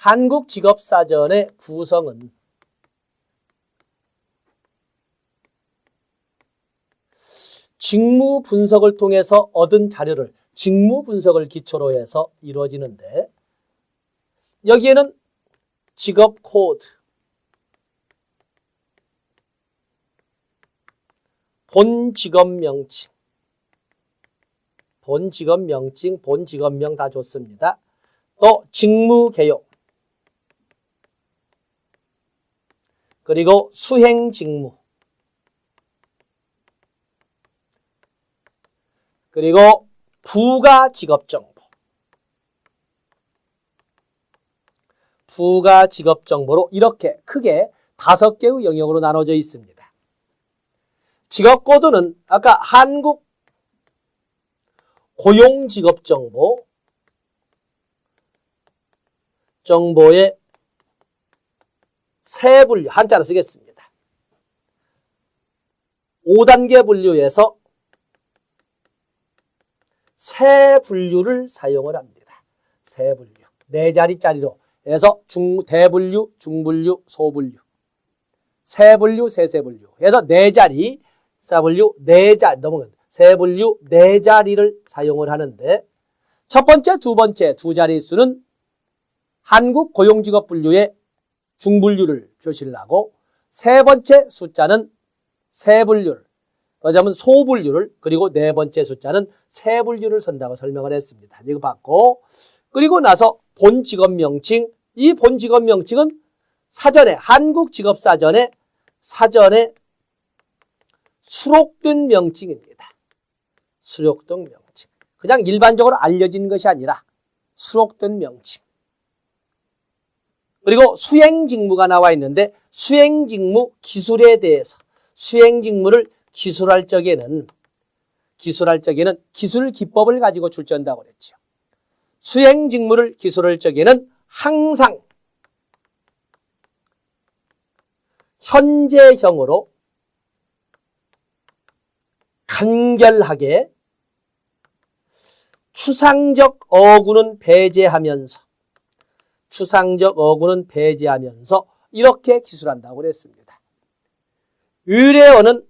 한국직업사전의 구성은 직무 분석을 통해서 얻은 자료를 직무 분석을 기초로 해서 이루어지는데, 여기에는 직업 코드, 본 직업 명칭, 본 직업명 다 좋습니다. 또 직무 개요, 그리고 수행 직무, 그리고 부가 직업 정보, 부가 직업 정보로 이렇게 크게 5개의 영역으로 나눠져 있습니다. 직업 코드는 아까 한국 고용 직업 정보의 세 분류, 한자로 쓰겠습니다. 5단계 분류에서 세 분류를 사용을 합니다. 세 분류. 4자리짜리로 해서 대분류, 중분류, 소분류. 세 분류, 세분류. 해서 4자리, 4분류, 4자리 넘어간 세 분류 4자리를 사용을 하는데, 첫 번째, 두 번째 두 자릿수는 한국 고용직업 분류의 중분류를 표시를 하고, 세 번째 숫자는 세분류를, 그러자면 소분류를, 그리고 네 번째 숫자는 세분류를 선다고 설명을 했습니다. 이거 봤고, 그리고 나서 본 직업 명칭, 이 본 직업 명칭은 사전에, 한국직업사전에 사전에 수록된 명칭입니다. 수록된 명칭. 그냥 일반적으로 알려진 것이 아니라 수록된 명칭. 그리고 수행직무가 나와 있는데, 수행직무 기술에 대해서, 수행직무를 기술할 적에는 기술 기법을 가지고 출제한다고 그랬죠. 수행직무를 기술할 적에는 항상 현재형으로 간결하게 추상적 어구는 배제하면서 이렇게 기술한다고 그랬습니다. 의뢰어는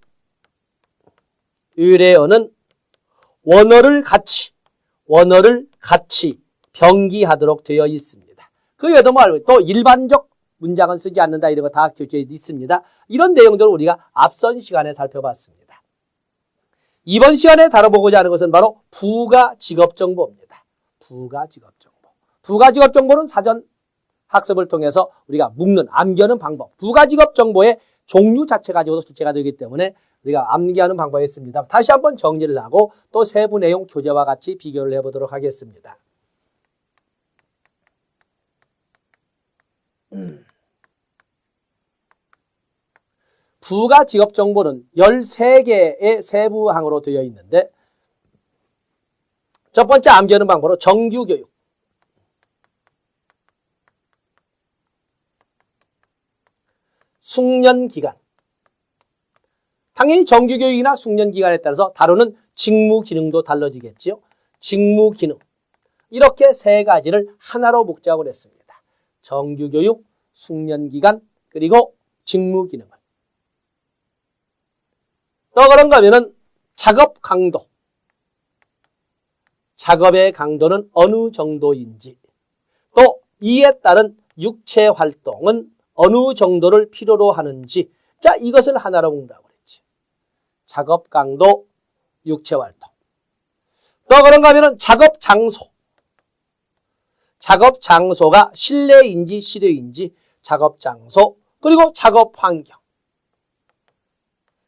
원어를 같이 병기하도록 되어 있습니다. 그 외에도 또 일반적 문장은 쓰지 않는다, 이런 거 다 교재에 있습니다. 이런 내용들을 우리가 앞선 시간에 살펴봤습니다. 이번 시간에 다뤄보고자 하는 것은 바로 부가 직업 정보입니다. 부가 직업 정보. 부가 직업 정보는 사전 학습을 통해서 우리가 묶는, 암기하는 방법. 부가 직업 정보의 종류 자체 가지고도 출제가 되기 때문에 우리가 암기하는 방법이 있습니다. 다시 한번 정리를 하고 또 세부 내용 교재와 같이 비교를 해보도록 하겠습니다. 부가 직업 정보는 13개의 세부항으로 되어 있는데, 첫 번째 암기하는 방법으로 정규교육, 숙련기간. 당연히 정규교육이나 숙련기간에 따라서 다루는 직무기능도 달라지겠죠. 직무기능. 이렇게 세 가지를 하나로 묶자고 했습니다. 정규교육, 숙련기간, 그리고 직무기능을. 또 그런가 하면은 작업 강도. 작업의 강도는 어느 정도인지, 또 이에 따른 육체 활동은 어느 정도를 필요로 하는지, 자, 이것을 하나로 묶는다고 그랬지. 작업 강도, 육체 활동. 또 그런가 하면은 작업 장소. 작업 장소가 실내인지 실외인지, 작업 장소, 그리고 작업 환경.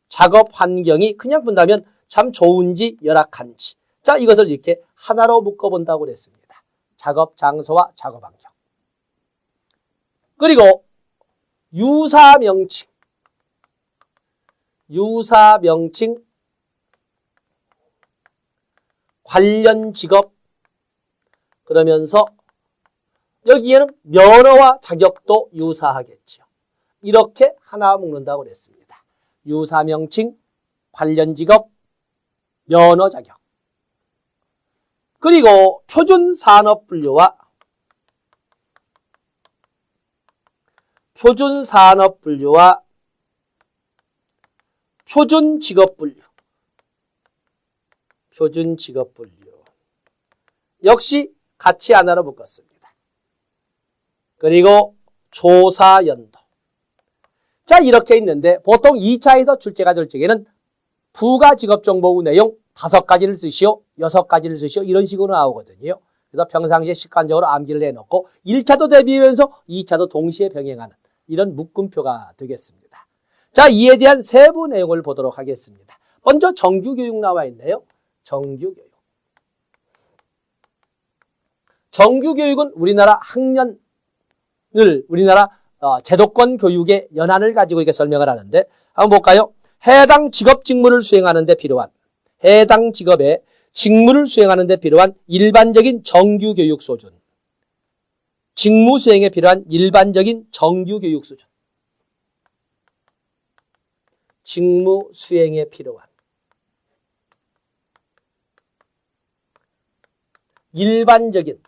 작업 환경이 그냥 본다면 참 좋은지 열악한지. 자, 이것을 이렇게 하나로 묶어본다고 그랬습니다. 작업 장소와 작업 환경. 그리고 유사명칭. 유사명칭, 관련 직업, 그러면서 여기에는 면허와 자격도 유사하겠죠. 이렇게 하나 묶는다고 그랬습니다. 유사명칭, 관련 직업, 면허 자격. 그리고 표준 산업 분류와 표준산업분류와 표준직업분류. 표준직업분류. 역시 같이 하나로 묶었습니다. 그리고 조사연도. 자, 이렇게 있는데 보통 2차에서 출제가 될 적에는 부가직업정보 내용 5가지를 쓰시오, 6가지를 쓰시오 이런 식으로 나오거든요. 그래서 평상시에 습관적으로 암기를 해놓고 1차도 대비하면서 2차도 동시에 병행하는 이런 묶음표가 되겠습니다. 자, 이에 대한 세부 내용을 보도록 하겠습니다. 먼저 정규교육 나와 있네요. 정규교육. 정규교육은 우리나라 학년을 우리나라 제도권 교육의 연한을 가지고 이렇게 설명을 하는데 한번 볼까요? 해당 직업 직무를 수행하는 데 필요한 해당 직업의 직무를 수행하는 데 필요한 일반적인 정규교육 수준. 직무 수행에 필요한 일반적인 정규교육 수준. 직무 수행에 필요한 일반적인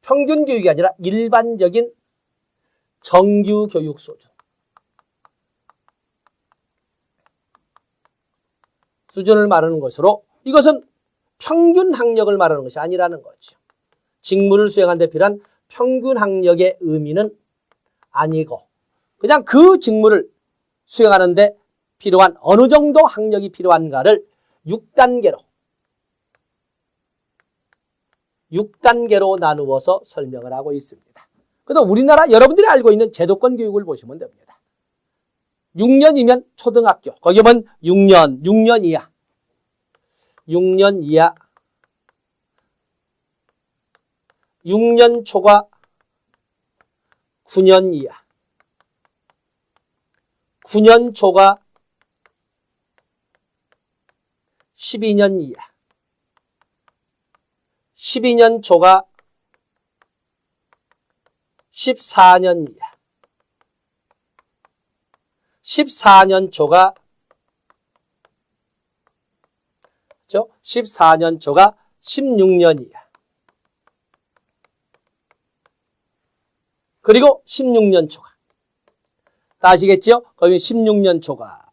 평균 교육이 아니라 일반적인 정규 교육 수준을 말하는 것으로 이것은 평균 학력을 말하는 것이 아니라는 거죠. 직무를 수행하는 데 필요한 평균 학력의 의미는 아니고 그냥 그 직무를 수행하는 데 필요한 어느 정도 학력이 필요한가를 6단계로 나누어서 설명을 하고 있습니다. 그래서 우리나라 여러분들이 알고 있는 제도권 교육을 보시면 됩니다. 6년이면 초등학교, 거기 보면 6년 이하, 6년 이하, 6년 초과 9년 이하, 9년 초과 12년 이하, 12년 초과 14년 이하, 14년 초과 14년 초과 16년 이하, 그리고 16년 초과. 다 아시겠죠? 거기 16년 초과.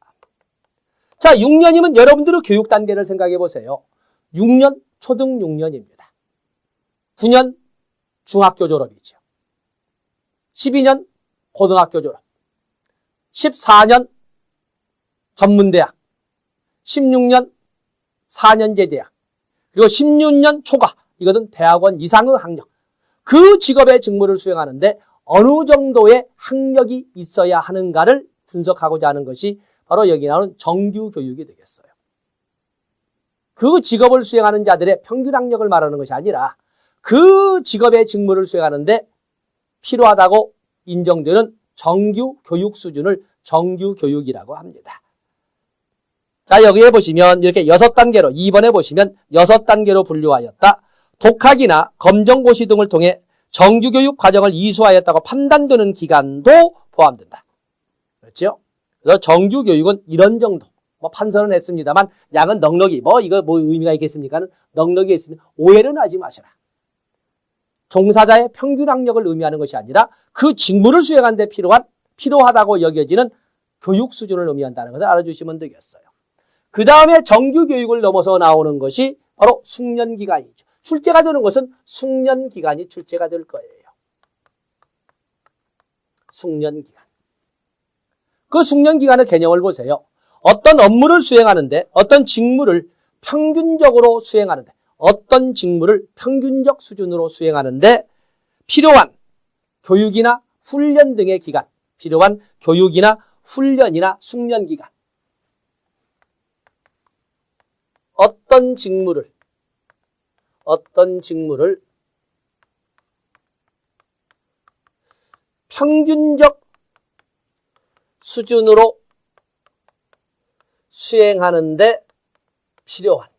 자, 6년이면 여러분들의 교육 단계를 생각해 보세요. 6년 초등 6년입니다. 9년 중학교 졸업이죠. 12년 고등학교 졸업. 14년 전문대학. 16년 4년제 대학. 그리고 16년 초과. 이것은 대학원 이상의 학력. 그 직업의 직무를 수행하는데 어느 정도의 학력이 있어야 하는가를 분석하고자 하는 것이 바로 여기 나오는 정규 교육이 되겠어요. 그 직업을 수행하는 자들의 평균 학력을 말하는 것이 아니라 그 직업의 직무를 수행하는데 필요하다고 인정되는 정규 교육 수준을 정규 교육이라고 합니다. 자, 여기에 보시면 이렇게 6단계로 2번에 보시면 6단계로 분류하였다. 독학이나 검정고시 등을 통해 정규교육 과정을 이수하였다고 판단되는 기간도 포함된다. 그렇죠? 그래서 정규교육은 이런 정도 판서는 했습니다만 양은 넉넉히 이거 의미가 있겠습니까? 넉넉히 했으면 오해는 하지 마셔라. 종사자의 평균 학력을 의미하는 것이 아니라 그 직무를 수행하는 데 필요하다고 여겨지는 교육 수준을 의미한다는 것을 알아주시면 되겠어요. 그 다음에 정규교육을 넘어서 나오는 것이 바로 숙련기간이죠. 출제가 되는 것은 숙련기간이 출제가 될 거예요. 숙련기간. 그 숙련기간의 개념을 보세요. 어떤 업무를 수행하는데 어떤 직무를 평균적으로 수행하는데 어떤 직무를 평균적 수준으로 수행하는데 필요한 교육이나 훈련 등의 기간, 필요한 교육이나 훈련이나 숙련기간. 어떤 직무를 평균적 수준으로 수행하는데 필요한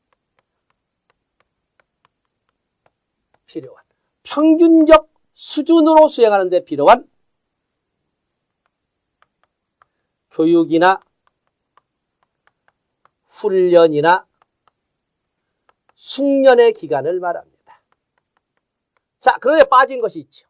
평균적 수준으로 수행하는데 필요한 교육이나 훈련이나 숙련의 기간을 말합니다. 자, 그런데 빠진 것이 있죠.